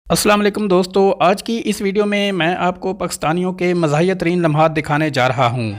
अस्सलाम वालेकुम दोस्तों, आज की इस वीडियो में मैं आपको पाकिस्तानियों के मज़ाहिया तरीन लम्हात दिखाने जा रहा हूँ।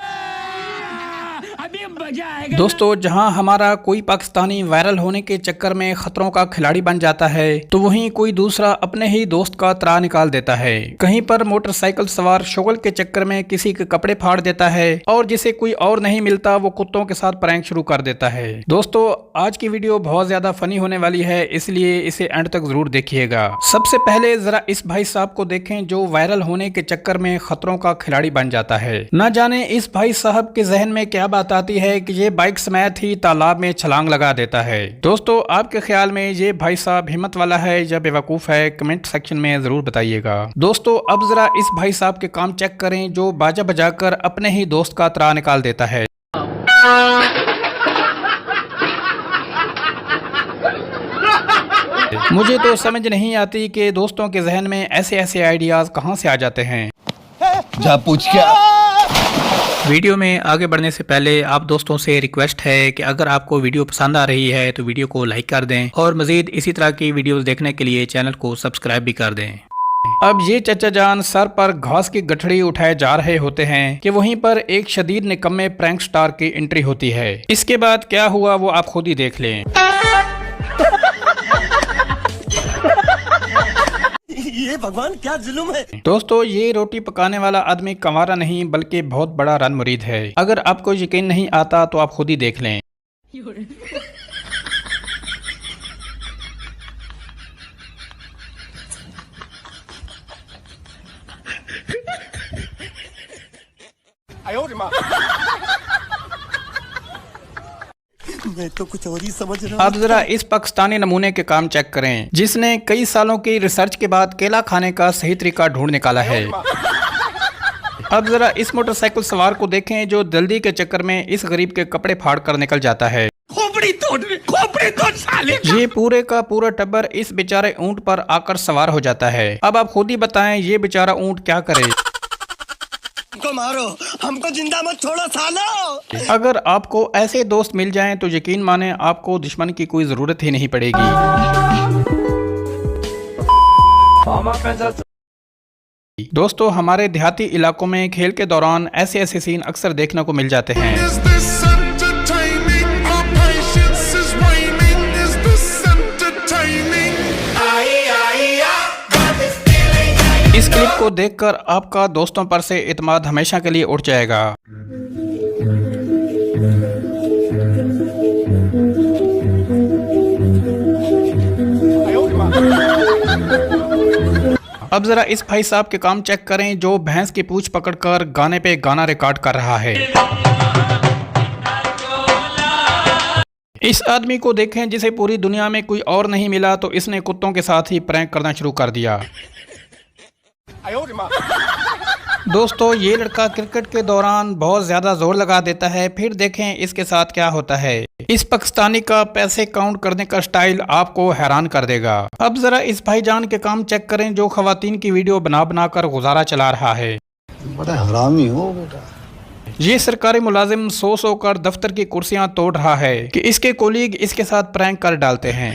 दोस्तों, जहां हमारा कोई पाकिस्तानी वायरल होने के चक्कर में खतरों का खिलाड़ी बन जाता है तो वहीं कोई दूसरा अपने ही दोस्त का त्राह निकाल देता है। कहीं पर मोटरसाइकिल सवार शोगल के चक्कर में किसी के कपड़े फाड़ देता है और जिसे कोई और नहीं मिलता वो कुत्तों के साथ प्रैंक शुरू कर देता है। दोस्तों, आज की वीडियो बहुत ज्यादा फनी होने वाली है, इसलिए इसे एंड तक जरूर देखिएगा। सबसे पहले जरा इस भाई साहब को देखें जो वायरल होने के चक्कर में खतरों का खिलाड़ी बन जाता है। न जाने इस भाई साहब के जहन में क्या बात आती है कि ये बाइक समेत ही तालाब में छलांग लगा देता है। दोस्तों, आपके ख्याल में ये भाई साहब हिम्मत वाला है या बेवकूफ है? कमेंट सेक्शन में जरूर बताइएगा। दोस्तों, अब जरा इस भाई साहब के काम चेक करें जो बाजा बजाकर अपने ही दोस्त का त्राह निकाल देता है। मुझे तो समझ नहीं आती कि दोस्तों के जहन में ऐसे ऐसे आइडियाज कहां से आ जाते हैं। जा पूछ क्या। वीडियो में आगे बढ़ने से पहले आप दोस्तों से रिक्वेस्ट है कि अगर आपको वीडियो पसंद आ रही है तो वीडियो को लाइक कर दें और मजीद इसी तरह की वीडियोस देखने के लिए चैनल को सब्सक्राइब भी कर दें। अब ये चचा जान सर पर घास की गठड़ी उठाए जा रहे होते हैं कि वहीं पर एक शदीद निकम्मे प्रैंक स्टार की एंट्री होती है। इसके बाद क्या हुआ वो आप खुद ही देख लें। ये भगवान क्या जुल्म है। दोस्तों, ये रोटी पकाने वाला आदमी कंवारा नहीं बल्कि बहुत बड़ा रन मुरीद है। अगर आपको यकीन नहीं आता तो आप खुद ही देख लें। मैं तो कुछ और ही समझ रहा। अब जरा इस पाकिस्तानी नमूने के काम चेक करें जिसने कई सालों की रिसर्च के बाद केला खाने का सही तरीका ढूंढ निकाला है। अब जरा इस मोटरसाइकिल सवार को देखें जो जल्दी के चक्कर में इस गरीब के कपड़े फाड़ कर निकल जाता है। खोपड़ी तोड़ साले। ये पूरे का पूरा टब्बर इस बेचारे ऊंट पर आकर सवार हो जाता है। अब आप खुद ही बताएं ये बेचारा ऊंट क्या करे। हमको मारो, हमको जिंदा मत छोड़ो सालो। अगर आपको ऐसे दोस्त मिल जाएं तो यकीन माने आपको दुश्मन की कोई जरूरत ही नहीं पड़ेगी। दोस्तों, हमारे देहाती इलाकों में खेल के दौरान ऐसे ऐसे सीन अक्सर देखने को मिल जाते हैं। इस क्लिप को देखकर आपका दोस्तों पर से इत्मीनान हमेशा के लिए उठ जाएगा। अब जरा इस भाई साहब के काम चेक करें जो भैंस की पूंछ पकड़कर गाने पे गाना रिकॉर्ड कर रहा है। इस आदमी को देखें जिसे पूरी दुनिया में कोई और नहीं मिला तो इसने कुत्तों के साथ ही प्रैंक करना शुरू कर दिया। दोस्तों, ये लड़का क्रिकेट के दौरान बहुत ज्यादा जोर लगा देता है, फिर देखें इसके साथ क्या होता है। इस पाकिस्तानी का पैसे काउंट करने का स्टाइल आपको हैरान कर देगा। अब जरा इस भाईजान के काम चेक करें जो खवातीन की वीडियो बना बना कर गुजारा चला रहा है। बड़ा हरामी हो बेटा। ये सरकारी मुलाजिम सो कर दफ्तर की कुर्सियां तोड़ रहा है कि इसके कोलीग इसके साथ प्रैंक कर डालते हैं।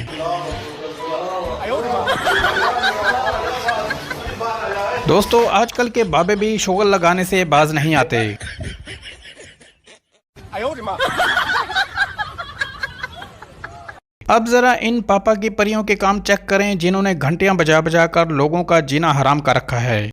दोस्तों, आजकल के बाबे भी शोगल लगाने से बाज नहीं आते। अब जरा इन पापा की परियों के काम चेक करें जिन्होंने घंटियां बजा बजा कर लोगों का जीना हराम कर रखा है।